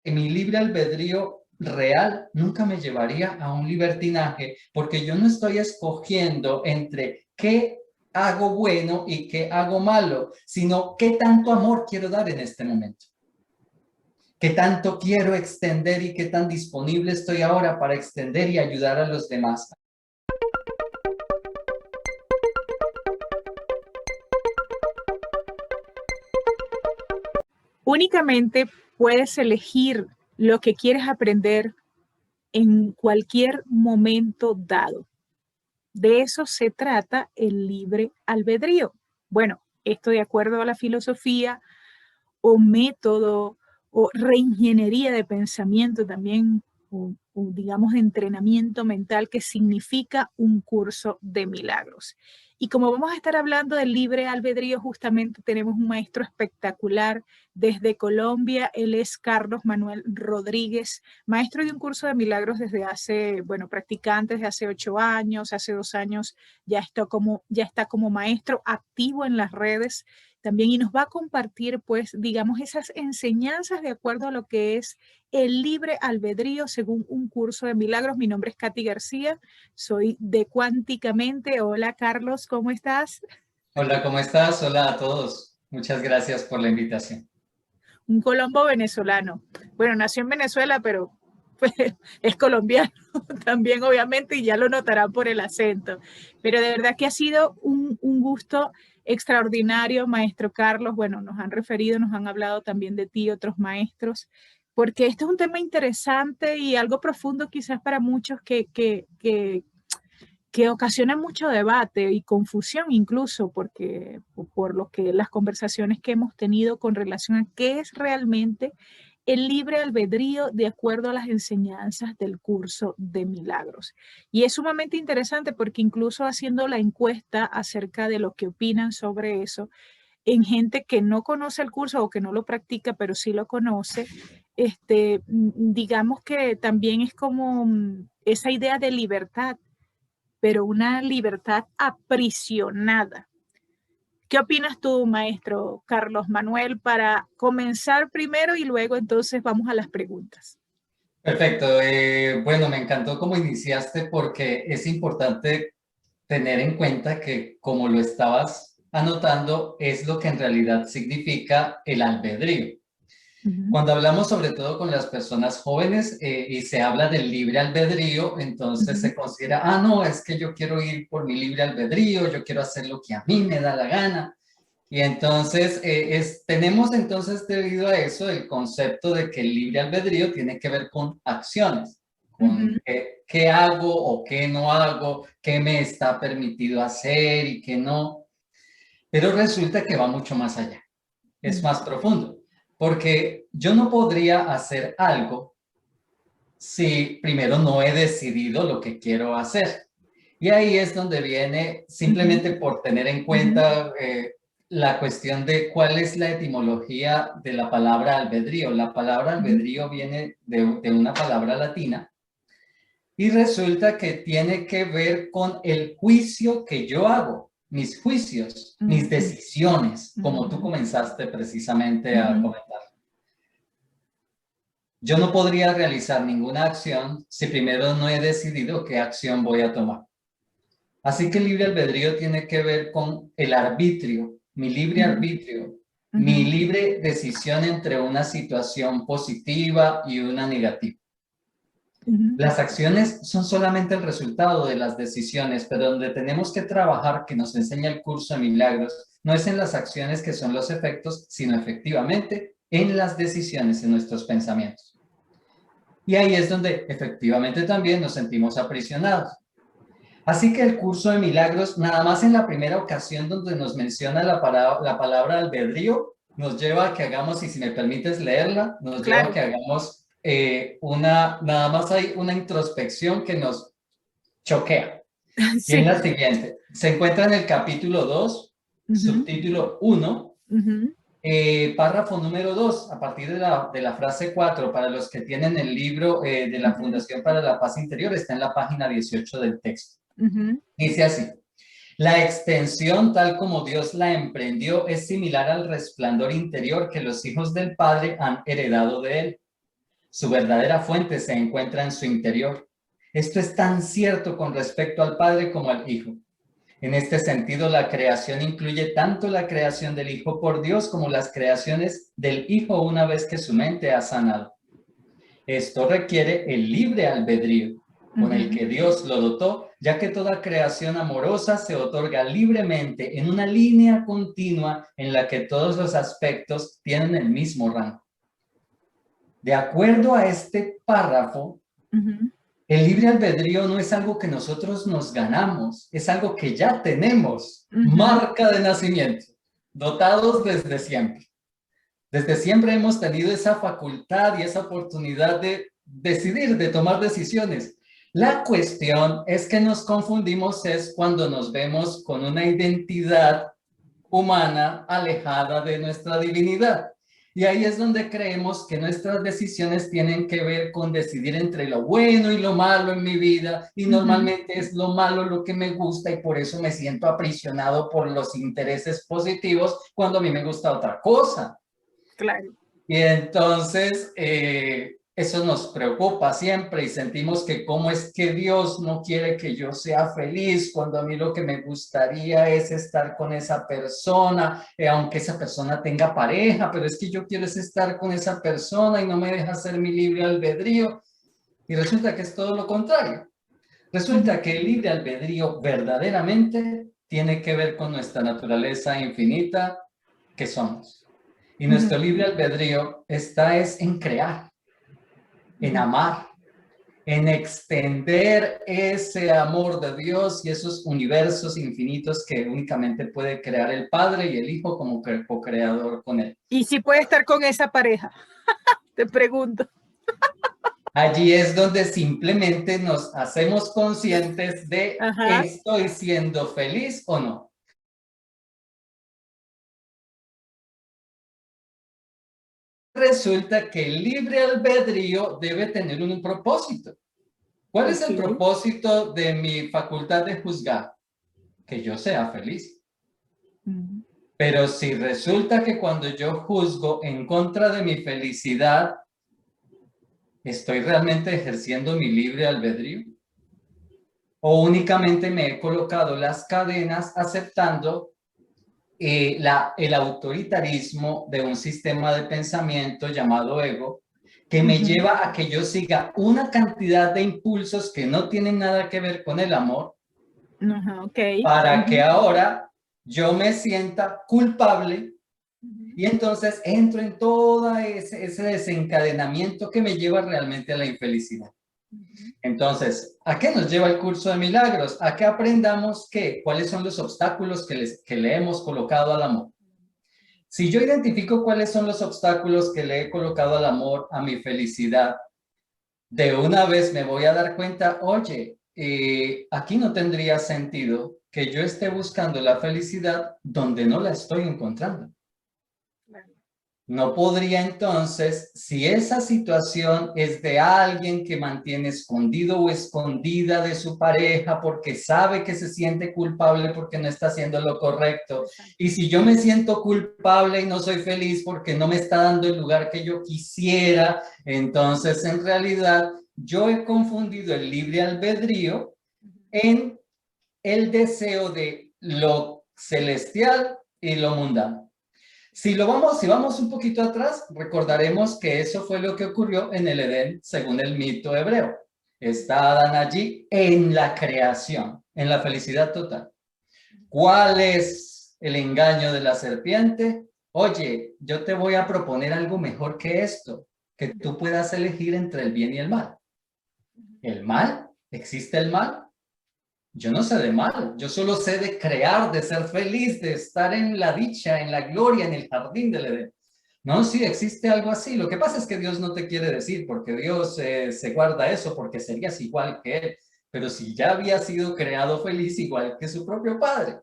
mi libre albedrío real nunca me llevaría a un libertinaje, porque yo no estoy escogiendo entre qué hago bueno y qué hago malo, sino qué tanto amor quiero dar en este momento. ¿Qué tanto quiero extender y qué tan disponible estoy ahora para extender y ayudar a los demás? Únicamente puedes elegir lo que quieres aprender en cualquier momento dado. De eso se trata el libre albedrío. Bueno, esto de acuerdo a la filosofía o método o reingeniería de pensamiento también, o digamos de entrenamiento mental, que significa un curso de milagros. Y como vamos a estar hablando del libre albedrío, justamente tenemos un maestro espectacular desde Colombia. Él es Carlos Manuel Rodríguez, maestro de un curso de milagros desde hace, bueno, practicante desde hace 8 años, hace 2 años ya está como maestro activo en las redes también, y nos va a compartir, pues, digamos, esas enseñanzas de acuerdo a lo que es el libre albedrío según un curso de milagros. Mi nombre es Katy García, soy de Cuánticamente. Hola, Carlos, ¿cómo estás? Hola, ¿cómo estás? Hola a todos. Muchas gracias por la invitación. Un colombo venezolano. Bueno, nació en Venezuela, pero pues, es colombiano también, obviamente, y ya lo notarán por el acento. Pero de verdad que ha sido un gusto extraordinario, maestro Carlos. Bueno, nos han referido, nos han hablado también de ti, otros maestros, porque este es un tema interesante y algo profundo quizás para muchos que ocasiona mucho debate y confusión incluso, porque por lo que las conversaciones que hemos tenido con relación a qué es realmente el libre albedrío de acuerdo a las enseñanzas del curso de milagros. Y es sumamente interesante porque incluso haciendo la encuesta acerca de lo que opinan sobre eso, en gente que no conoce el curso o que no lo practica, pero sí lo conoce, digamos que también es como esa idea de libertad, pero una libertad aprisionada. ¿Qué opinas tú, maestro Carlos Manuel, para comenzar primero y luego entonces vamos a las preguntas? Perfecto. Bueno, me encantó cómo iniciaste porque es importante tener en cuenta que, como lo estabas anotando, es lo que en realidad significa el albedrío. Ujú, Cuando hablamos sobre todo con las personas jóvenes y se habla del libre albedrío, entonces ujú, se considera, no, es que yo quiero ir por mi libre albedrío, yo quiero hacer lo que a mí me da la gana. Y entonces tenemos entonces debido a eso el concepto de que el libre albedrío tiene que ver con acciones, con ujú, qué hago o qué no hago, qué me está permitido hacer y qué no. Pero resulta que va mucho más allá, es más profundo, porque yo no podría hacer algo si primero no he decidido lo que quiero hacer. Y ahí es donde viene, ujú, simplemente por tener en ujú, cuenta la cuestión de cuál es la etimología de la palabra albedrío. La palabra ujú, albedrío viene de una palabra latina y resulta que tiene que ver con el juicio que yo hago, mis juicios, mis ujú, decisiones, como tú ujú, comenzaste precisamente a ujú, comentar. Yo no podría realizar ninguna acción si primero no he decidido qué acción voy a tomar. Así que el libre albedrío tiene que ver con el arbitrio, mi libre ujú, arbitrio, mi ujú, libre decisión entre una situación positiva y una negativa. ujú, Las acciones son solamente el resultado de las decisiones, pero donde tenemos que trabajar, que nos enseña el curso de milagros, no es en las acciones que son los efectos, sino efectivamente en las decisiones, en nuestros pensamientos. Y ahí es donde efectivamente también nos sentimos aprisionados. Así que el curso de milagros, nada más en la primera ocasión donde nos menciona la palabra albedrío, nos lleva a que hagamos, y si me permites leerla, nos lleva a claro, que hagamos nada más hay una introspección que nos choquea. Y es sí. la siguiente. Se encuentra en el capítulo 2, Ujú, subtítulo 1, ujú, párrafo número 2, a partir de la frase 4, para los que tienen el libro de la ujú, Fundación para la Paz Interior, está en la página 18 del texto. ujú, Dice así: la extensión tal como Dios la emprendió es similar al resplandor interior que los hijos del Padre han heredado de él. Su verdadera fuente se encuentra en su interior. Esto es tan cierto con respecto al Padre como al Hijo. En este sentido, la creación incluye tanto la creación del Hijo por Dios como las creaciones del Hijo una vez que su mente ha sanado. Esto requiere el libre albedrío con el que Dios lo dotó, ya que toda creación amorosa se otorga libremente en una línea continua en la que todos los aspectos tienen el mismo rango. De acuerdo a este párrafo, el libre albedrío no es algo que nosotros nos ganamos, es algo que ya tenemos, marca de nacimiento, dotados desde siempre. Desde siempre hemos tenido esa facultad y esa oportunidad de decidir, de tomar decisiones. La cuestión es que nos confundimos es cuando nos vemos con una identidad humana alejada de nuestra divinidad. Y ahí es donde creemos que nuestras decisiones tienen que ver con decidir entre lo bueno y lo malo en mi vida, y normalmente es lo malo lo que me gusta, y por eso me siento aprisionado por los intereses positivos cuando a mí me gusta otra cosa. Claro. Y entonces eso nos preocupa siempre y sentimos que cómo es que Dios no quiere que yo sea feliz cuando a mí lo que me gustaría es estar con esa persona, aunque esa persona tenga pareja, pero es que yo quiero estar con esa persona y no me deja hacer mi libre albedrío. Y resulta que es todo lo contrario. Resulta que el libre albedrío verdaderamente tiene que ver con nuestra naturaleza infinita que somos. Y nuestro libre albedrío está en crear, en amar, en extender ese amor de Dios y esos universos infinitos que únicamente puede crear el Padre y el Hijo como co-creador con él. ¿Y si puede estar con esa pareja? Te pregunto. Allí es donde simplemente nos hacemos conscientes de ¿estoy siendo feliz o no? Resulta que el libre albedrío debe tener un propósito. ¿Cuál es el propósito de mi facultad de juzgar? Que yo sea feliz. Pero si resulta que cuando yo juzgo en contra de mi felicidad, ¿estoy realmente ejerciendo mi libre albedrío? ¿O únicamente me he colocado las cadenas aceptando el autoritarismo de un sistema de pensamiento llamado ego, que me lleva a que yo siga una cantidad de impulsos que no tienen nada que ver con el amor, para que ahora yo me sienta culpable y entonces entro en todo ese desencadenamiento que me lleva realmente a la infelicidad? Entonces, ¿a qué nos lleva el curso de milagros? A que aprendamos cuáles son los obstáculos que le hemos colocado al amor. Si yo identifico cuáles son los obstáculos que le he colocado al amor, a mi felicidad, de una vez me voy a dar cuenta, oye, aquí no tendría sentido que yo esté buscando la felicidad donde no la estoy encontrando. No podría entonces, si esa situación es de alguien que mantiene escondido o escondida de su pareja porque sabe que se siente culpable porque no está haciendo lo correcto, y si yo me siento culpable y no soy feliz porque no me está dando el lugar que yo quisiera, entonces en realidad yo he confundido el libre albedrío en el deseo de lo celestial y lo mundano. Si vamos un poquito atrás, recordaremos que eso fue lo que ocurrió en el Edén, según el mito hebreo. Está Adán allí en la creación, en la felicidad total. ¿Cuál es el engaño de la serpiente? Oye, yo te voy a proponer algo mejor que esto, que tú puedas elegir entre el bien y el mal. ¿El mal? ¿Existe el mal? Yo no sé de mal, yo solo sé de crear, de ser feliz, de estar en la dicha, en la gloria, en el jardín del Edén. No, sí, existe algo así. Lo que pasa es que Dios no te quiere decir, porque Dios se guarda eso, porque serías igual que Él. Pero si ya había sido creado feliz igual que su propio Padre.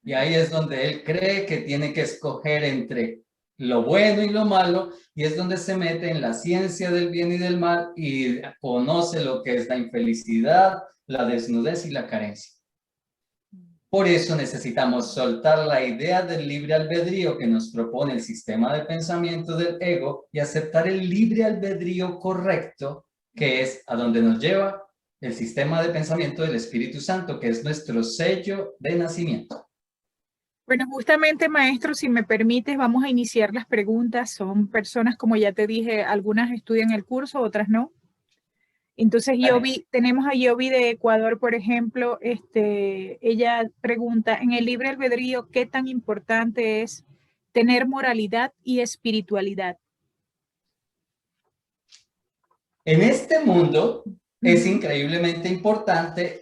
Y ahí es donde Él cree que tiene que escoger entre lo bueno y lo malo, y es donde se mete en la ciencia del bien y del mal y conoce lo que es la infelicidad, la desnudez y la carencia. Por eso necesitamos soltar la idea del libre albedrío que nos propone el sistema de pensamiento del ego y aceptar el libre albedrío correcto, que es a donde nos lleva el sistema de pensamiento del Espíritu Santo, que es nuestro sello de nacimiento. Bueno, justamente, maestro, si me permites, vamos a iniciar las preguntas. Son personas, como ya te dije, algunas estudian el curso, otras no. Entonces, tenemos a Yobi de Ecuador, por ejemplo. Ella pregunta, en el libre albedrío, ¿qué tan importante es tener moralidad y espiritualidad? En este mundo es increíblemente importante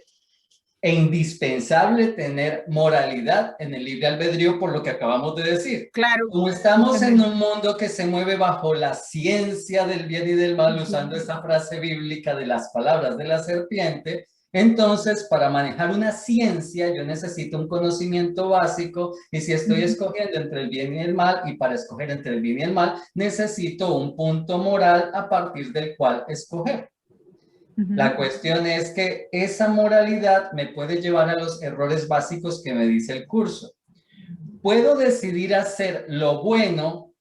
e indispensable tener moralidad en el libre albedrío, por lo que acabamos de decir. Claro. Como estamos en un mundo que se mueve bajo la ciencia del bien y del mal, usando esa frase bíblica de las palabras de la serpiente, entonces para manejar una ciencia yo necesito un conocimiento básico, y si estoy escogiendo entre el bien y el mal, y para escoger entre el bien y el mal, necesito un punto moral a partir del cual escoger. La cuestión es que esa moralidad me puede llevar a los errores básicos que me dice el curso. Puedo decidir hacer lo bueno,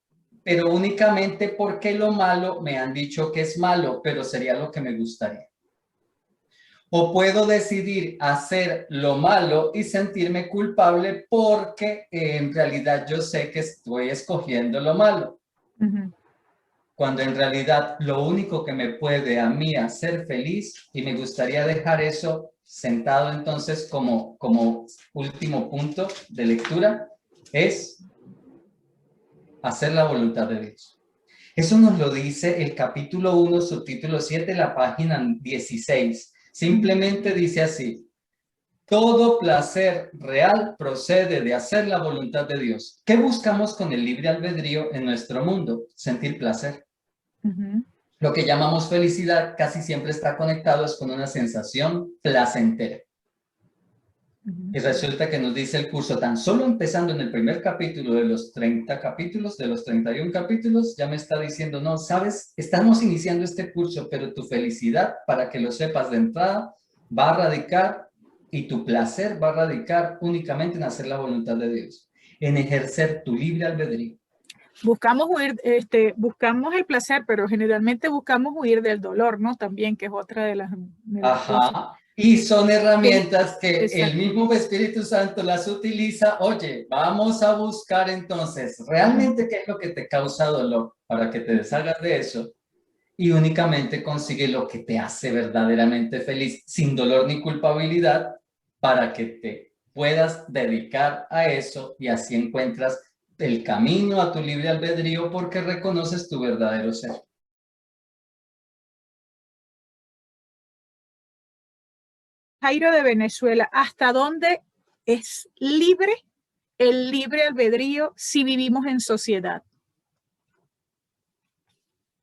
pero únicamente porque lo malo me han dicho que es malo, pero sería lo que me gustaría. O puedo decidir hacer lo malo y sentirme culpable porque en realidad yo sé que estoy escogiendo lo malo. Cuando en realidad lo único que me puede a mí hacer feliz, y me gustaría dejar eso sentado entonces como último punto de lectura, es hacer la voluntad de Dios. Eso nos lo dice el capítulo 1, subtítulo 7, la página 16. Simplemente dice así: todo placer real procede de hacer la voluntad de Dios. ¿Qué buscamos con el libre albedrío en nuestro mundo? Sentir placer. Lo que llamamos felicidad casi siempre está conectado con una sensación placentera. Y resulta que nos dice el curso, tan solo empezando en el primer capítulo de los 30 capítulos, de los 31 capítulos, ya me está diciendo, no, sabes, estamos iniciando este curso, pero tu felicidad, para que lo sepas de entrada, va a radicar, y tu placer va a radicar únicamente en hacer la voluntad de Dios, en ejercer tu libre albedrío. Buscamos huir, buscamos el placer, pero generalmente buscamos huir del dolor, ¿no? También, que es otra de las cosas. Y son herramientas que el mismo Espíritu Santo las utiliza. Oye, vamos a buscar entonces realmente qué es lo que te causa dolor para que te deshagas de eso, y únicamente consigue lo que te hace verdaderamente feliz, sin dolor ni culpabilidad, para que te puedas dedicar a eso, y así encuentras el camino a tu libre albedrío porque reconoces tu verdadero ser. Jairo de Venezuela, ¿hasta dónde es libre el libre albedrío si vivimos en sociedad?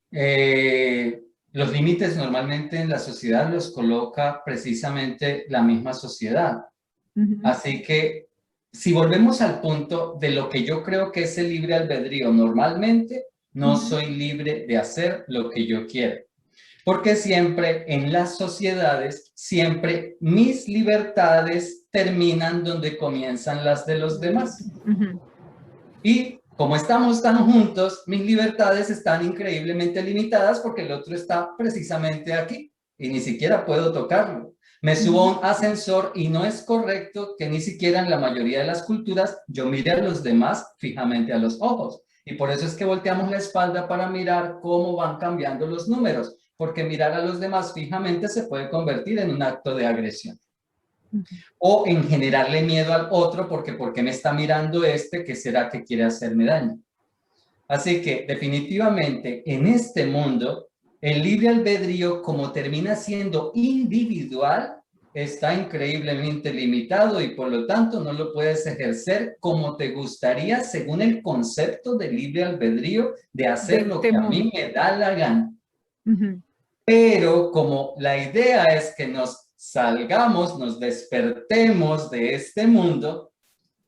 Los límites normalmente en la sociedad los coloca precisamente la misma sociedad. Así que si volvemos al punto de lo que yo creo que es el libre albedrío, normalmente no soy libre de hacer lo que yo quiero. Porque siempre en las sociedades, siempre mis libertades terminan donde comienzan las de los demás. Y como estamos tan juntos, mis libertades están increíblemente limitadas porque el otro está precisamente aquí y ni siquiera puedo tocarlo. Me subo a un ascensor y no es correcto que ni siquiera en la mayoría de las culturas yo mire a los demás fijamente a los ojos. Y por eso es que volteamos la espalda para mirar cómo van cambiando los números, porque mirar a los demás fijamente se puede convertir en un acto de agresión. O en generarle miedo al otro porque ¿por qué me está mirando este? ¿Qué será que quiere hacerme daño? Así que definitivamente en este mundo el libre albedrío, como termina siendo individual, está increíblemente limitado y por lo tanto no lo puedes ejercer como te gustaría según el concepto de libre albedrío de hacer lo que a mí me da la gana. Pero como la idea es que nos salgamos, nos despertemos de este mundo,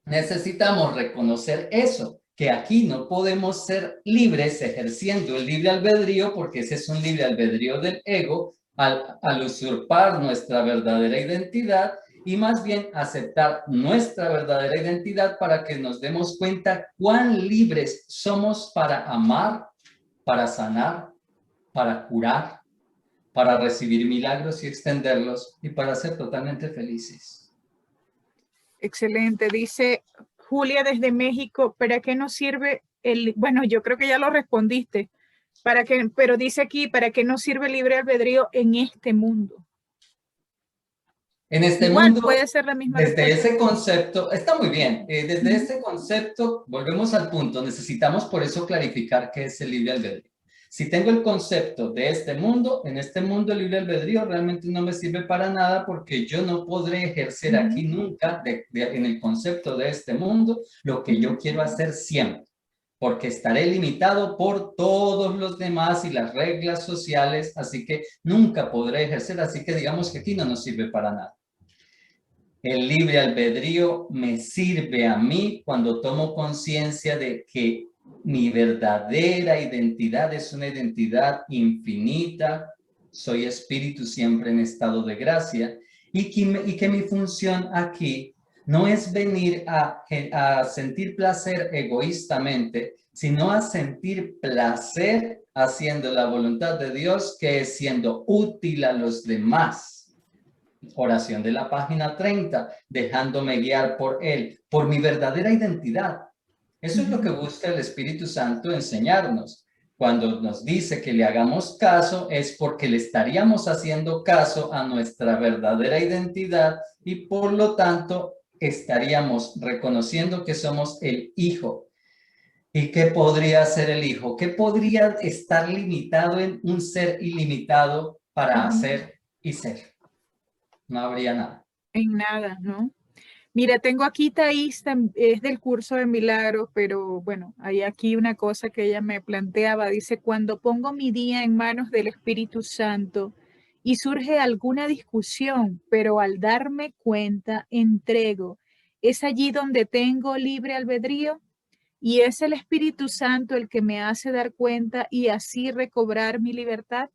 necesitamos reconocer eso, que aquí no podemos ser libres ejerciendo el libre albedrío, porque ese es un libre albedrío del ego, al usurpar nuestra verdadera identidad, y más bien aceptar nuestra verdadera identidad para que nos demos cuenta cuán libres somos para amar, para sanar, para curar, para recibir milagros y extenderlos y para ser totalmente felices. Excelente. Dice Julia desde México, ¿para qué nos sirve el, bueno, yo creo que ya lo respondiste, para qué, pero dice aquí, ¿para qué nos sirve el libre albedrío en este mundo? En este Igual mundo, puede ser la misma desde respuesta. ese concepto, está muy bien, desde este concepto, volvemos al punto, necesitamos por eso clarificar qué es el libre albedrío. Si tengo el concepto de este mundo, en este mundo el libre albedrío realmente no me sirve para nada porque yo no podré ejercer aquí nunca, en el concepto de este mundo, lo que yo quiero hacer siempre, porque estaré limitado por todos los demás y las reglas sociales, así que nunca podré ejercer, así que digamos que aquí no nos sirve para nada. El libre albedrío me sirve a mí cuando tomo conciencia de que mi verdadera identidad es una identidad infinita, soy espíritu siempre en estado de gracia y que mi función aquí no es venir a sentir placer egoístamente, sino a sentir placer haciendo la voluntad de Dios, que es siendo útil a los demás. Oración de la página 30, dejándome guiar por Él, por mi verdadera identidad. Eso es lo que busca el Espíritu Santo enseñarnos. Cuando nos dice que le hagamos caso, es porque le estaríamos haciendo caso a nuestra verdadera identidad y por lo tanto estaríamos reconociendo que somos el Hijo. ¿Y qué podría ser el Hijo? ¿Qué podría estar limitado en un ser ilimitado para hacer y ser? No habría nada. En nada, ¿no? Mira, tengo aquí Thais, es del curso de milagros, pero bueno, hay aquí una cosa que ella me planteaba. Dice, cuando pongo mi día en manos del Espíritu Santo y surge alguna discusión, pero al darme cuenta, entrego. ¿Es allí donde tengo libre albedrío? ¿Y es el Espíritu Santo el que me hace dar cuenta y así recobrar mi libertad?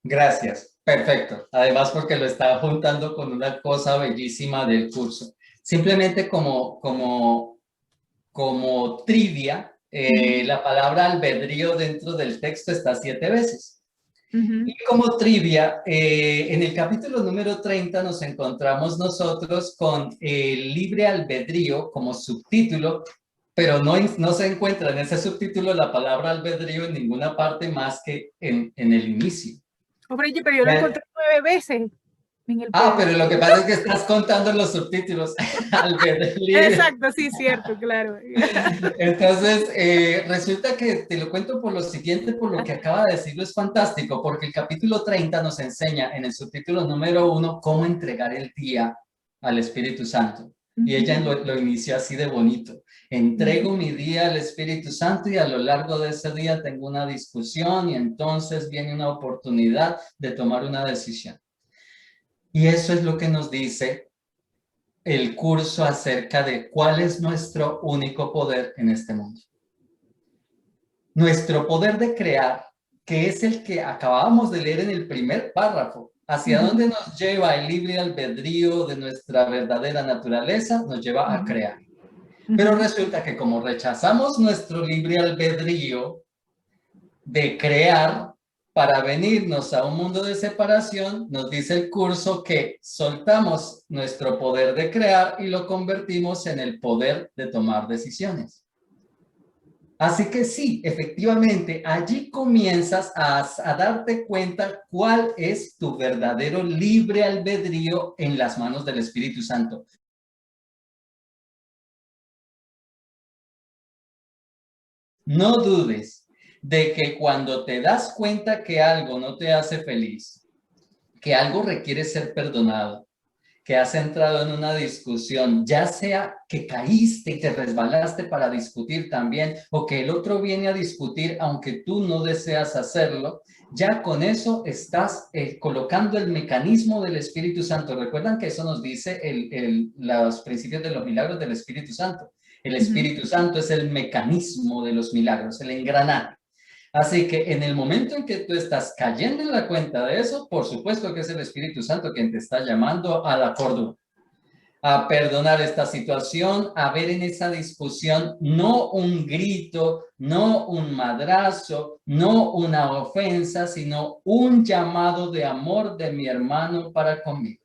Gracias, perfecto. Además porque lo estaba juntando con una cosa bellísima del curso. Simplemente como trivia, la palabra albedrío dentro del texto está 7 veces. Y como trivia, en el capítulo número 30 nos encontramos nosotros con el libre albedrío como subtítulo, pero no se encuentra en ese subtítulo la palabra albedrío en ninguna parte más que en el inicio. Hombre, pero yo lo encontré 9 veces en el Ah, PDF. pero lo que pasa es que estás contando los subtítulos albedrío. Exacto, sí, cierto, claro. Entonces, resulta que te lo cuento por lo siguiente, por lo que acaba de decirlo, es fantástico, porque el capítulo 30 nos enseña en el subtítulo número 1 cómo entregar el día al Espíritu Santo. Y ella lo inició así de bonito. Entrego mi día al Espíritu Santo y a lo largo de ese día tengo una discusión y entonces viene una oportunidad de tomar una decisión. Y eso es lo que nos dice el curso acerca de cuál es nuestro único poder en este mundo. Nuestro poder de crear, que es el que acabamos de leer en el primer párrafo, hacia dónde nos lleva el libre albedrío de nuestra verdadera naturaleza, nos lleva a crear. Pero resulta que como rechazamos nuestro libre albedrío de crear, para venirnos a un mundo de separación, nos dice el curso que soltamos nuestro poder de crear y lo convertimos en el poder de tomar decisiones. Así que sí, efectivamente, allí comienzas a darte cuenta cuál es tu verdadero libre albedrío en las manos del Espíritu Santo. No dudes de que cuando te das cuenta que algo no te hace feliz, que algo requiere ser perdonado, que has entrado en una discusión, ya sea que caíste y te resbalaste para discutir también, o que el otro viene a discutir aunque tú no deseas hacerlo, ya con eso estás colocando el mecanismo del Espíritu Santo. Recuerdan que eso nos dice los principios de los milagros del Espíritu Santo. El Espíritu Santo es el mecanismo de los milagros, el engranaje. Así que en el momento en que tú estás cayendo en la cuenta de eso, por supuesto que es el Espíritu Santo quien te está llamando a la cordura. a perdonar esta situación, a ver en esa discusión no un grito, no un madrazo, no una ofensa, sino un llamado de amor de mi hermano para conmigo,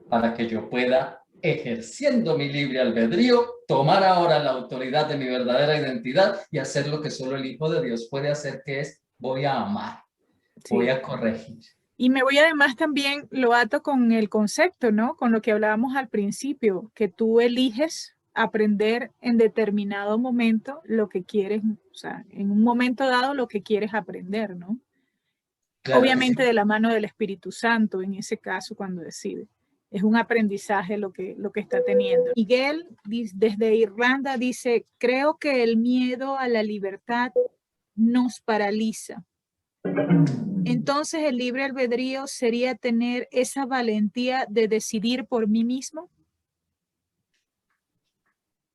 para que yo pueda, ejerciendo mi libre albedrío, tomar ahora la autoridad de mi verdadera identidad y hacer lo que solo el Hijo de Dios puede hacer, que es voy a amar, voy a corregir. Y me voy además también, lo ato con el concepto, ¿no? Con lo que hablábamos al principio, que tú eliges aprender en determinado momento lo que quieres, o sea, en un momento dado lo que quieres aprender, ¿no? Claro Obviamente de la mano del Espíritu Santo, en ese caso, cuando decide. Es un aprendizaje lo que está teniendo. Miguel, desde Irlanda, dice, creo que el miedo a la libertad nos paraliza. Entonces, el libre albedrío sería tener esa valentía de decidir por mí mismo.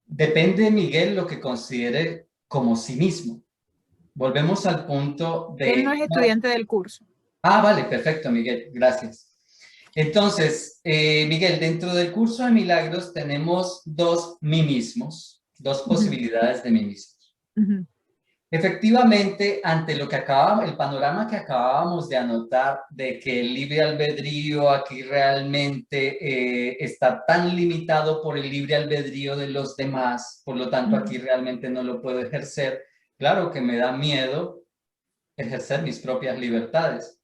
Depende, Miguel, lo que considere como sí mismo. Volvemos al punto de... Él no es estudiante del curso. Ah, vale, perfecto, Miguel, gracias. Entonces, Miguel, dentro del curso de milagros tenemos dos mí mismos, dos posibilidades de mí mismos. Efectivamente, ante lo que el panorama que acabábamos de anotar de que el libre albedrío aquí realmente está tan limitado por el libre albedrío de los demás, por lo tanto aquí realmente no lo puedo ejercer, claro que me da miedo ejercer mis propias libertades,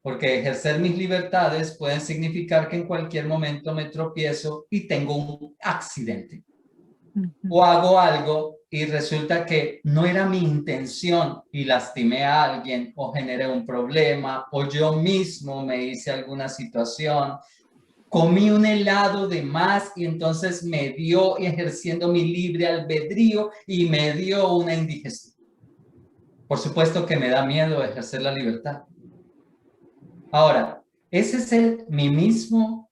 porque ejercer mis libertades pueden significar que en cualquier momento me tropiezo y tengo un accidente. O hago algo y resulta que no era mi intención y lastimé a alguien o generé un problema o yo mismo me hice alguna situación, comí un helado de más y entonces me dio, ejerciendo mi libre albedrío, y me dio una indigestión. Por supuesto que me da miedo ejercer la libertad. Ahora, ese es el mí mismo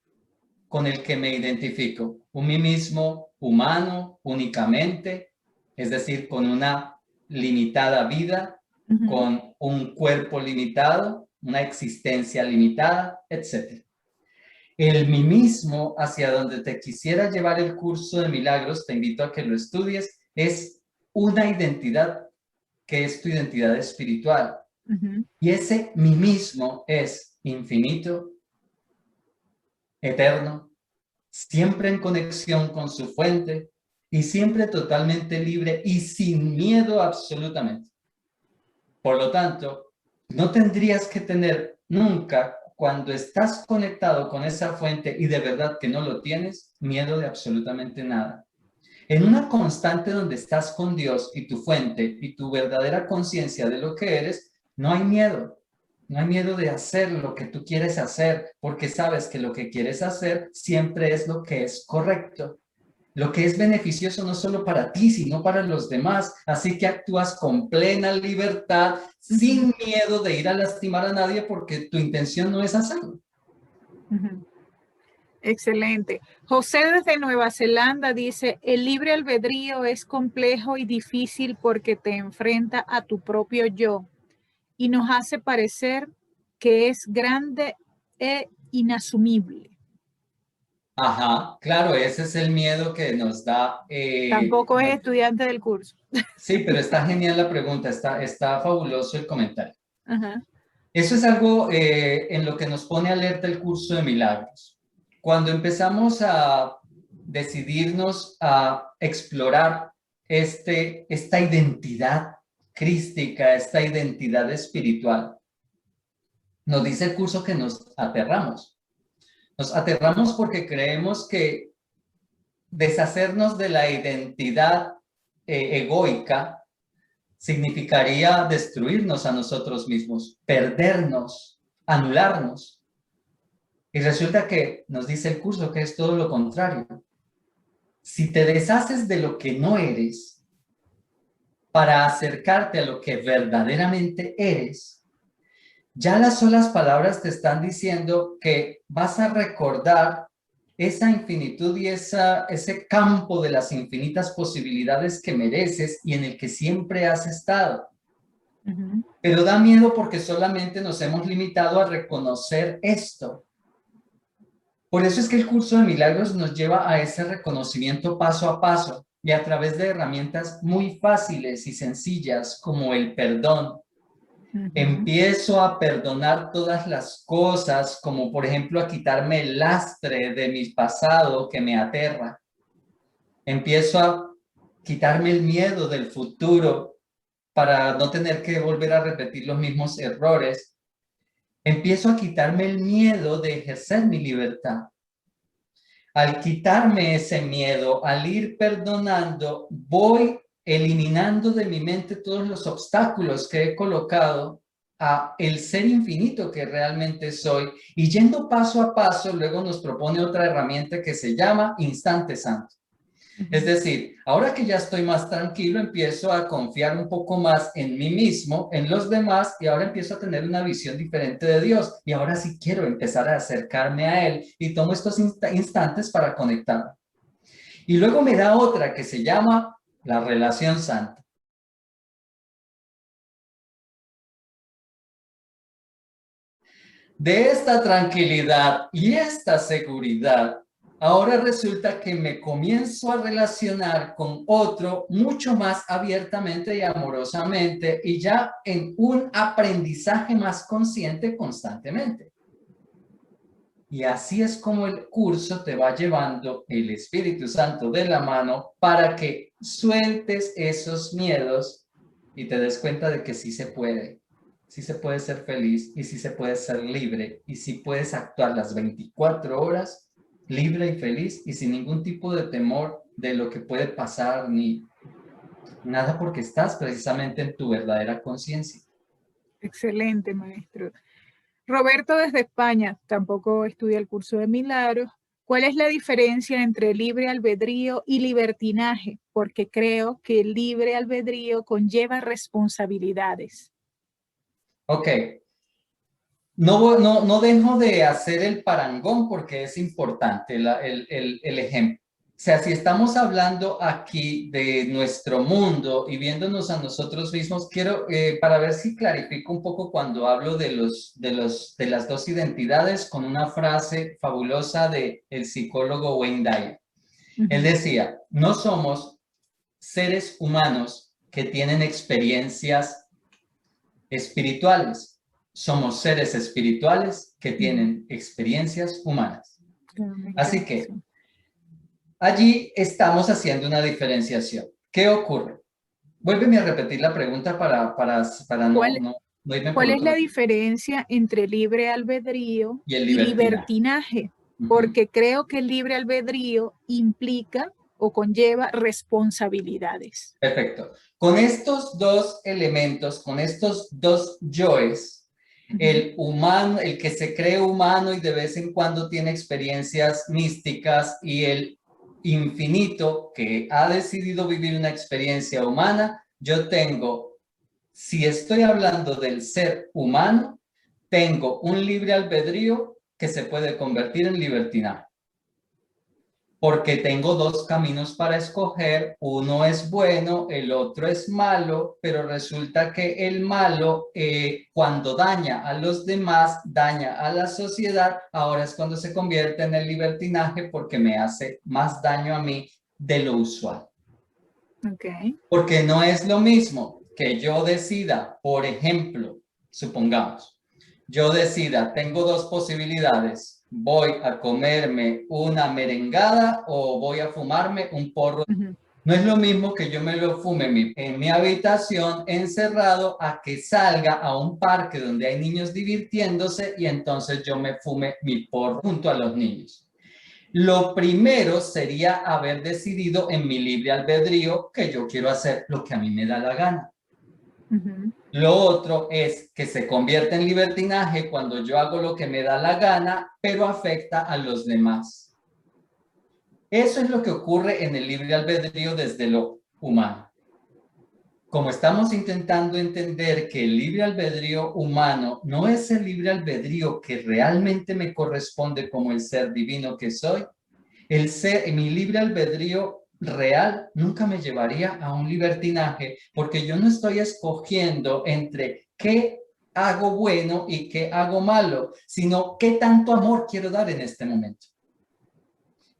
con el que me identifico, un mí mismo humano únicamente, es decir, con una limitada vida, con un cuerpo limitado, una existencia limitada, etc. El mí mismo hacia donde te quisiera llevar el curso de milagros, te invito a que lo estudies, es una identidad que es tu identidad espiritual. Y ese mí mismo es infinito, eterno, siempre en conexión con su fuente y siempre totalmente libre y sin miedo absolutamente. Por lo tanto, no tendrías que tener nunca, cuando estás conectado con esa fuente y de verdad que no lo tienes, miedo de absolutamente nada. En una constante donde estás con Dios y tu fuente y tu verdadera conciencia de lo que eres, no hay miedo. No hay miedo de hacer lo que tú quieres hacer, porque sabes que lo que quieres hacer siempre es lo que es correcto, lo que es beneficioso no solo para ti, sino para los demás. Así que actúas con plena libertad, sin miedo de ir a lastimar a nadie, porque tu intención no es hacerlo. Excelente. José desde Nueva Zelanda dice, el libre albedrío es complejo y difícil porque te enfrenta a tu propio yo y nos hace parecer que es grande e inasumible. Ajá, claro, ese es el miedo que nos da. Tampoco es estudiante del curso. Sí, pero está genial la pregunta, está fabuloso el comentario. Ajá. Eso es algo en lo que nos pone alerta el curso de milagros. Cuando empezamos a decidirnos a explorar esta identidad crística, esta identidad espiritual, nos dice el curso que nos aterramos. Nos aterramos porque creemos que deshacernos de la identidad egoica significaría destruirnos a nosotros mismos, perdernos, anularnos. Y resulta que nos dice el curso que es todo lo contrario. Si te deshaces de lo que no eres para acercarte a lo que verdaderamente eres, ya las solas palabras te están diciendo que vas a recordar esa infinitud y ese campo de las infinitas posibilidades que mereces y en el que siempre has estado. Pero da miedo porque solamente nos hemos limitado a reconocer esto. Por eso es que el curso de milagros nos lleva a ese reconocimiento paso a paso y a través de herramientas muy fáciles y sencillas como el perdón. Empiezo a perdonar todas las cosas, como por ejemplo a quitarme el lastre de mi pasado que me aterra. Empiezo a quitarme el miedo del futuro para no tener que volver a repetir los mismos errores. Empiezo a quitarme el miedo de ejercer mi libertad. Al quitarme ese miedo, al ir perdonando, voy eliminando de mi mente todos los obstáculos que he colocado a el ser infinito que realmente soy, y yendo paso a paso, luego nos propone otra herramienta que se llama Instante Santo. Es decir, ahora que ya estoy más tranquilo, empiezo a confiar un poco más en mí mismo, en los demás, y ahora empiezo a tener una visión diferente de Dios. Y ahora sí quiero empezar a acercarme a Él y tomo estos instantes para conectarme. Y luego me da otra que se llama la relación santa. De esta tranquilidad y esta seguridad, ahora resulta que me comienzo a relacionar con otro mucho más abiertamente y amorosamente y ya en un aprendizaje más consciente constantemente. Y así es como el curso te va llevando el Espíritu Santo de la mano para que sueltes esos miedos y te des cuenta de que sí se puede. Sí se puede ser feliz y sí se puede ser libre y sí puedes actuar las 24 horas libre y feliz y sin ningún tipo de temor de lo que puede pasar ni nada, porque estás precisamente en tu verdadera conciencia. Excelente, maestro. Roberto desde España tampoco estudia el curso de milagros. ¿Cuál es la diferencia entre libre albedrío y libertinaje? Porque creo que el libre albedrío conlleva responsabilidades. Ok. No dejo de hacer el parangón porque es importante el ejemplo. O sea, si estamos hablando aquí de nuestro mundo y viéndonos a nosotros mismos, quiero, para ver si clarifico un poco cuando hablo de las dos identidades, con una frase fabulosa del psicólogo Wayne Dyer. Él decía, no somos seres humanos que tienen experiencias espirituales. Somos seres espirituales que tienen experiencias humanas. Así que allí estamos haciendo una diferenciación. ¿Qué ocurre? Vuélveme a repetir la pregunta para no irme por ¿Cuál es otro la lado. diferencia entre libre albedrío Y el y libertinaje. libertinaje? Porque creo que el libre albedrío implica o conlleva responsabilidades. Perfecto. Con estos dos elementos, con estos dos yoes, el humano, el que se cree humano y de vez en cuando tiene experiencias místicas, y el infinito que ha decidido vivir una experiencia humana, yo tengo, si estoy hablando del ser humano, tengo un libre albedrío que se puede convertir en libertinaje. Porque tengo dos caminos para escoger, uno es bueno, el otro es malo, pero resulta que el malo, cuando daña a los demás, daña a la sociedad, ahora es cuando se convierte en el libertinaje porque me hace más daño a mí de lo usual. Okay. Porque no es lo mismo que yo decida, por ejemplo, supongamos, yo decida, tengo dos posibilidades, voy a comerme una merengada o voy a fumarme un porro. No es lo mismo que yo me lo fume en mi habitación encerrado a que salga a un parque donde hay niños divirtiéndose y entonces yo me fume mi porro junto a los niños. Lo primero sería haber decidido en mi libre albedrío que yo quiero hacer lo que a mí me da la gana. Lo otro es que se convierte en libertinaje cuando yo hago lo que me da la gana, pero afecta a los demás. Eso es lo que ocurre en el libre albedrío desde lo humano. Como estamos intentando entender que el libre albedrío humano no es el libre albedrío que realmente me corresponde como el ser divino que soy, mi libre albedrío real nunca me llevaría a un libertinaje, porque yo no estoy escogiendo entre qué hago bueno y qué hago malo, sino qué tanto amor quiero dar en este momento.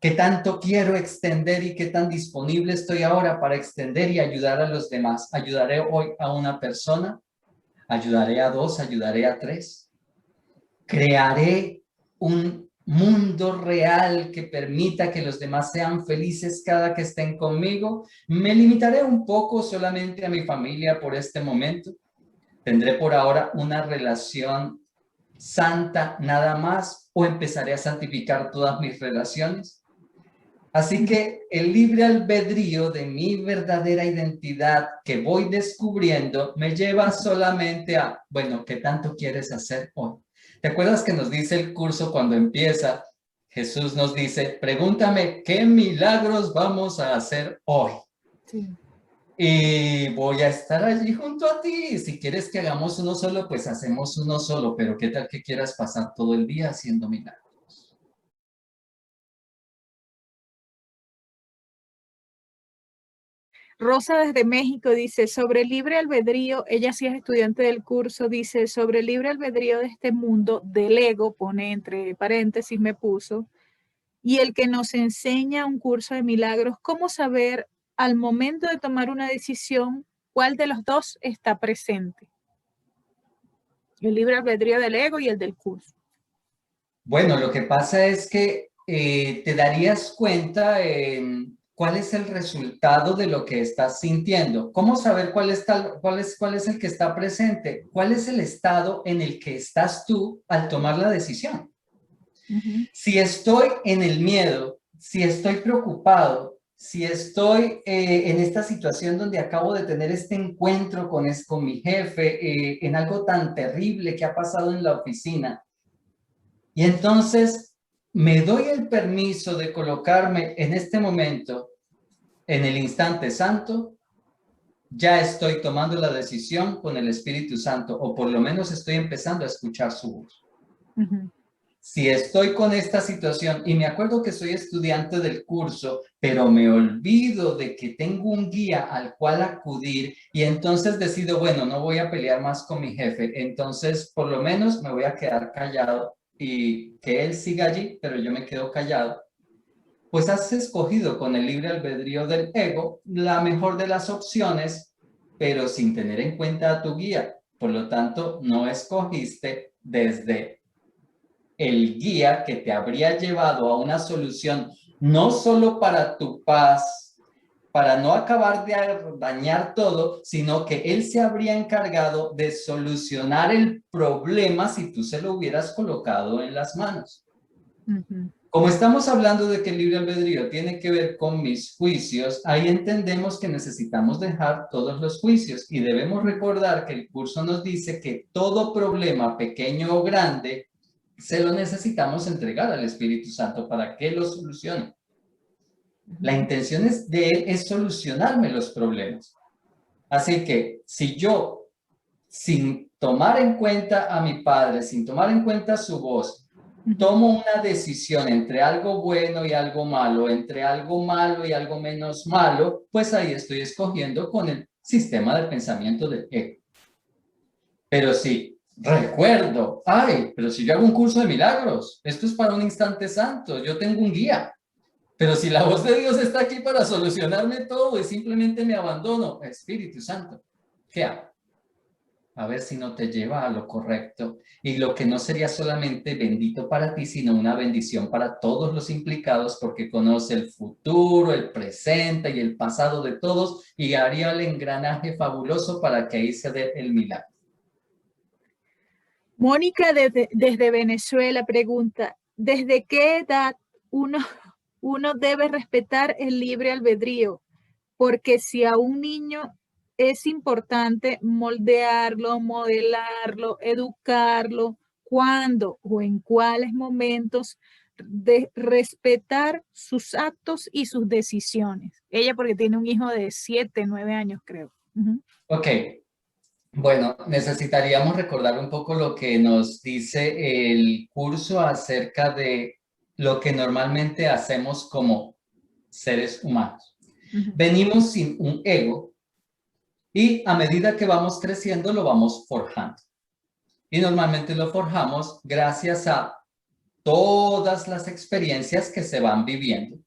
¿Qué tanto quiero extender y qué tan disponible estoy ahora para extender y ayudar a los demás? ¿Ayudaré hoy a una persona? ¿Ayudaré a dos? ¿Ayudaré a tres? ¿Crearé un mundo real que permita que los demás sean felices cada que estén conmigo? ¿Me limitaré un poco solamente a mi familia por este momento? ¿Tendré por ahora una relación santa nada más o empezaré a santificar todas mis relaciones? Así que el libre albedrío de mi verdadera identidad que voy descubriendo me lleva solamente a, bueno, ¿qué tanto quieres hacer hoy? ¿Te acuerdas que nos dice el curso cuando empieza? Jesús nos dice, pregúntame qué milagros vamos a hacer hoy. Sí. Y voy a estar allí junto a ti. Si quieres que hagamos uno solo, pues hacemos uno solo. Pero ¿qué tal que quieras pasar todo el día haciendo milagros? Rosa desde México dice, sobre el libre albedrío, ella sí es estudiante del curso, dice, sobre el libre albedrío de este mundo, del ego, pone entre paréntesis, me puso, y el que nos enseña un curso de milagros, ¿cómo saber al momento de tomar una decisión cuál de los dos está presente? El libre albedrío del ego y el del curso. Bueno, lo que pasa es que te darías cuenta cuál es el resultado de lo que estás sintiendo. ¿Cómo saber cuál es el que está presente? ¿Cuál es el estado en el que estás tú al tomar la decisión? Si estoy en el miedo, si estoy preocupado, si estoy en esta situación donde acabo de tener este encuentro con mi jefe, en algo tan terrible que ha pasado en la oficina, y entonces me doy el permiso de colocarme en este momento, en el instante santo, ya estoy tomando la decisión con el Espíritu Santo, o por lo menos estoy empezando a escuchar su voz. Si estoy con esta situación y me acuerdo que soy estudiante del curso, pero me olvido de que tengo un guía al cual acudir y entonces decido, bueno, no voy a pelear más con mi jefe, entonces por lo menos me voy a quedar callado y que él siga allí, pero yo me quedo callado. Pues has escogido con el libre albedrío del ego la mejor de las opciones, pero sin tener en cuenta a tu guía. Por lo tanto, no escogiste desde el guía que te habría llevado a una solución, no solo para tu paz, para no acabar de dañar todo, sino que él se habría encargado de solucionar el problema si tú se lo hubieras colocado en las manos. Como estamos hablando de que el libre albedrío tiene que ver con mis juicios, ahí entendemos que necesitamos dejar todos los juicios y debemos recordar que el curso nos dice que todo problema, pequeño o grande, se lo necesitamos entregar al Espíritu Santo para que lo solucione. La intención de él es solucionarme los problemas. Así que si yo, sin tomar en cuenta a mi padre, sin tomar en cuenta su voz, tomo una decisión entre algo bueno y algo malo, entre algo malo y algo menos malo, pues ahí estoy escogiendo con el sistema de pensamiento del ego. Pero sí, recuerdo, ay, pero si yo hago un curso de milagros, esto es para un instante santo, yo tengo un guía. Pero si la voz de Dios está aquí para solucionarme todo y simplemente me abandono, Espíritu Santo, ¿qué hago? A ver si no te lleva a lo correcto y lo que no sería solamente bendito para ti, sino una bendición para todos los implicados porque conoce el futuro, el presente y el pasado de todos y haría el engranaje fabuloso para que ahí se dé el milagro. Mónica desde Venezuela pregunta, ¿desde qué edad uno debe respetar el libre albedrío? Porque si a un niño es importante moldearlo, modelarlo, educarlo, ¿cuándo o en cuáles momentos de respetar sus actos y sus decisiones? Ella porque tiene un hijo de 7, 9 años, creo. Ok. Bueno, necesitaríamos recordar un poco lo que nos dice el curso acerca de lo que normalmente hacemos como seres humanos. Venimos sin un ego y a medida que vamos creciendo lo vamos forjando. Y normalmente lo forjamos gracias a todas las experiencias que se van viviendo,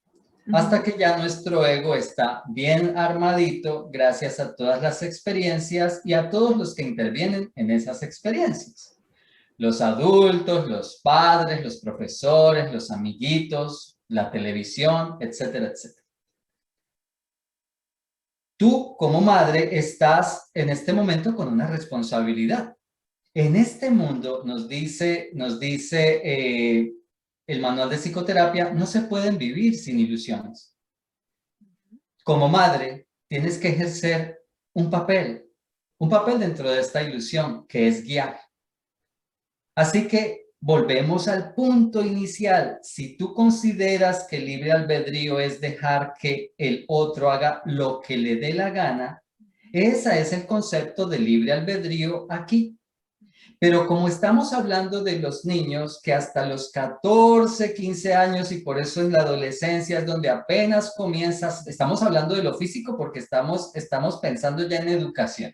hasta que ya nuestro ego está bien armadito gracias a todas las experiencias y a todos los que intervienen en esas experiencias. Los adultos, los padres, los profesores, los amiguitos, la televisión, etcétera, etcétera. Tú, como madre, estás en este momento con una responsabilidad. En este mundo, nos dice el manual de psicoterapia, no se pueden vivir sin ilusiones. Como madre, tienes que ejercer un papel dentro de esta ilusión, que es guiar. Así que volvemos al punto inicial. Si tú consideras que el libre albedrío es dejar que el otro haga lo que le dé la gana, ese es el concepto de libre albedrío aquí. Pero como estamos hablando de los niños que hasta los 14, 15 años, y por eso en la adolescencia es donde apenas comienzas, estamos hablando de lo físico porque estamos pensando ya en educación.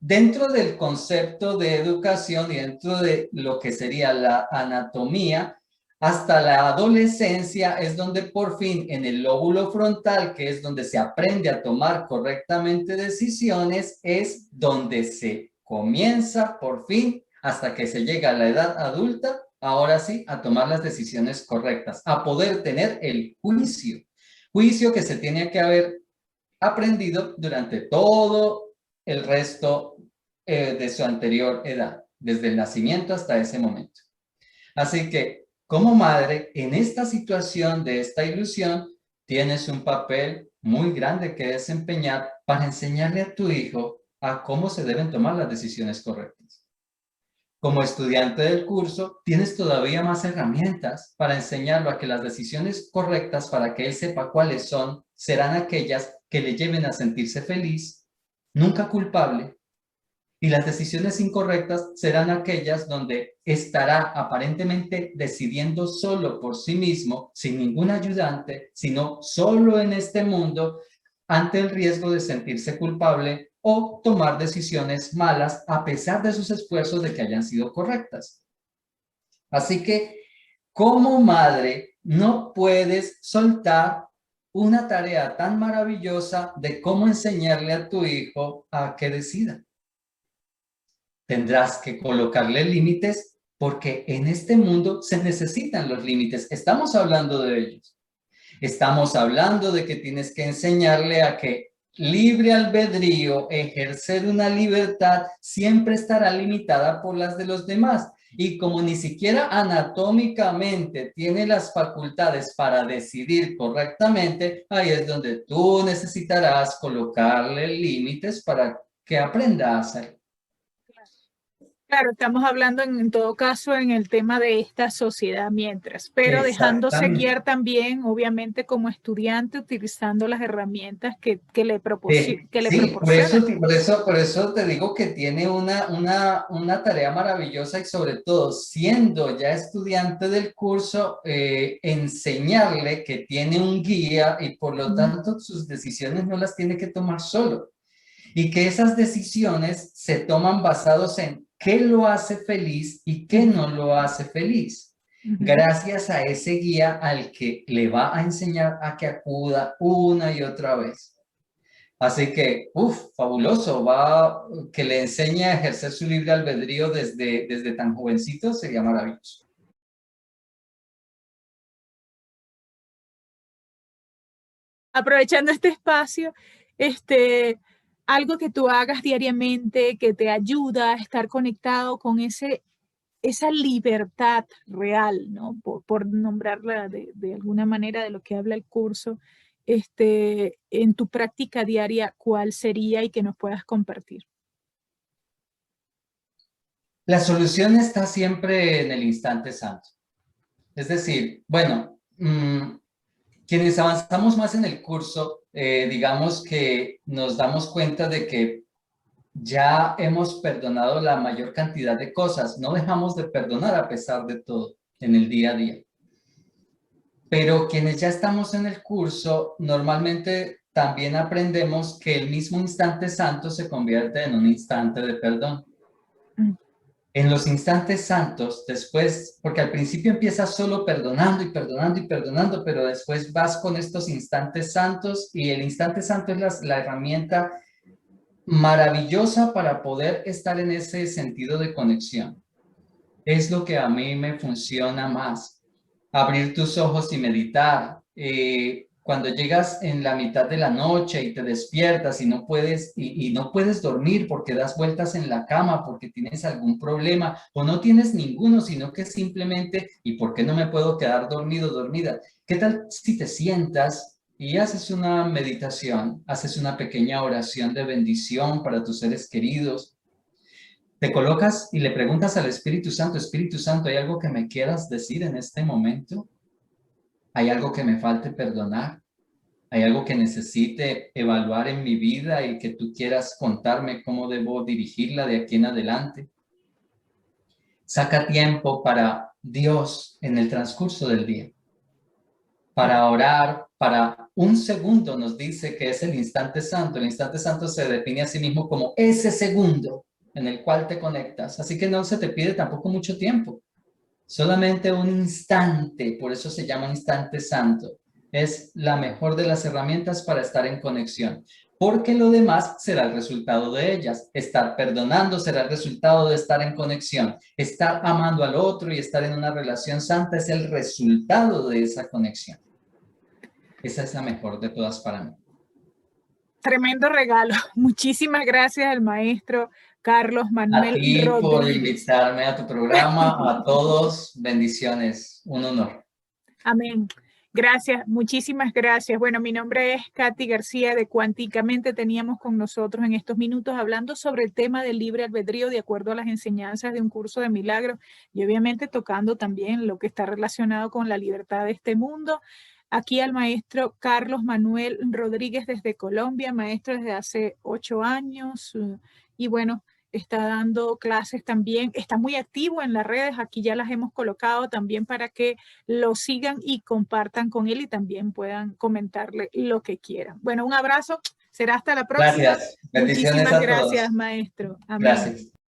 Dentro del concepto de educación y dentro de lo que sería la anatomía, hasta la adolescencia es donde por fin en el lóbulo frontal, que es donde se aprende a tomar correctamente decisiones, es donde se comienza por fin, hasta que se llega a la edad adulta, ahora sí, a tomar las decisiones correctas, a poder tener el juicio que se tiene que haber aprendido durante todo el resto de su anterior edad, desde el nacimiento hasta ese momento. Así que, como madre, en esta situación de esta ilusión, tienes un papel muy grande que desempeñar para enseñarle a tu hijo a cómo se deben tomar las decisiones correctas. Como estudiante del curso, tienes todavía más herramientas para enseñarlo a que las decisiones correctas, para que él sepa cuáles son, serán aquellas que le lleven a sentirse feliz, nunca culpable, y las decisiones incorrectas serán aquellas donde estará aparentemente decidiendo solo por sí mismo, sin ningún ayudante, sino solo en este mundo, ante el riesgo de sentirse culpable o tomar decisiones malas a pesar de sus esfuerzos de que hayan sido correctas. Así que, como madre, no puedes soltar una tarea tan maravillosa de cómo enseñarle a tu hijo a que decida. Tendrás que colocarle límites porque en este mundo se necesitan los límites. Estamos hablando de ellos. Estamos hablando de que tienes que enseñarle a que libre albedrío, ejercer una libertad, siempre estará limitada por las de los demás. Y como ni siquiera anatómicamente tiene las facultades para decidir correctamente, ahí es donde tú necesitarás colocarle límites para que aprenda a hacerlo. Claro, estamos hablando en todo caso en el tema de esta sociedad mientras, pero dejándose Exactamente. guiar también, obviamente, como estudiante, utilizando las herramientas que le Sí, proporciona el curso. por eso te digo que tiene una tarea maravillosa y sobre todo siendo ya estudiante del curso, enseñarle que tiene un guía y por lo tanto sus decisiones no las tiene que tomar solo. Y que esas decisiones se toman basados en qué lo hace feliz y qué no lo hace feliz. Gracias a ese guía al que le va a enseñar a que acuda una y otra vez. Así que, fabuloso, que le enseñe a ejercer su libre albedrío desde tan jovencito, sería maravilloso. Aprovechando este espacio, algo que tú hagas diariamente que te ayuda a estar conectado con esa libertad real, ¿no? Por nombrarla de alguna manera de lo que habla el curso, en tu práctica diaria, ¿cuál sería y que nos puedas compartir? La solución está siempre en el instante santo. Es decir, bueno, quienes avanzamos más en el curso, digamos que nos damos cuenta de que ya hemos perdonado la mayor cantidad de cosas. No dejamos de perdonar a pesar de todo en el día a día. Pero quienes ya estamos en el curso, normalmente también aprendemos que el mismo instante santo se convierte en un instante de perdón. En los instantes santos, después, porque al principio empiezas solo perdonando y perdonando y perdonando, pero después vas con estos instantes santos y el instante santo es la herramienta maravillosa para poder estar en ese sentido de conexión. Es lo que a mí me funciona más. Abrir tus ojos y meditar. Cuando llegas en la mitad de la noche y te despiertas y no puedes, y no puedes dormir porque das vueltas en la cama, porque tienes algún problema o no tienes ninguno, sino que simplemente, ¿y por qué no me puedo quedar dormido, dormida? ¿Qué tal si te sientas y haces una meditación, haces una pequeña oración de bendición para tus seres queridos? Te colocas y le preguntas al Espíritu Santo, ¿hay algo que me quieras decir en este momento? ¿Hay algo que me falte perdonar? ¿Hay algo que necesite evaluar en mi vida y que tú quieras contarme cómo debo dirigirla de aquí en adelante? Saca tiempo para Dios en el transcurso del día, para orar, para un segundo nos dice que es el instante santo. El instante santo se define a sí mismo como ese segundo en el cual te conectas. Así que no se te pide tampoco mucho tiempo. Solamente un instante, por eso se llama instante santo. Es la mejor de las herramientas para estar en conexión, porque lo demás será el resultado de ellas. Estar perdonando será el resultado de estar en conexión. Estar amando al otro y estar en una relación santa es el resultado de esa conexión. Esa es la mejor de todas para mí. Tremendo regalo. Muchísimas gracias al maestro Carlos A Manuel ti por Rodríguez. invitarme a tu programa, a todos, bendiciones, un honor. Amén. Gracias, muchísimas gracias. Bueno, mi nombre es Katy García de Cuánticamente. Teníamos con nosotros en estos minutos hablando sobre el tema del libre albedrío de acuerdo a las enseñanzas de un curso de milagros y obviamente tocando también lo que está relacionado con la libertad de este mundo. Aquí al maestro Carlos Manuel Rodríguez desde Colombia, maestro desde hace 8 años y bueno, está dando clases también, está muy activo en las redes, aquí ya las hemos colocado también para que lo sigan y compartan con él y también puedan comentarle lo que quieran. Bueno, un abrazo, será hasta la próxima. Gracias, bendiciones Muchísimas a gracias, todos. maestro. Amén. Gracias.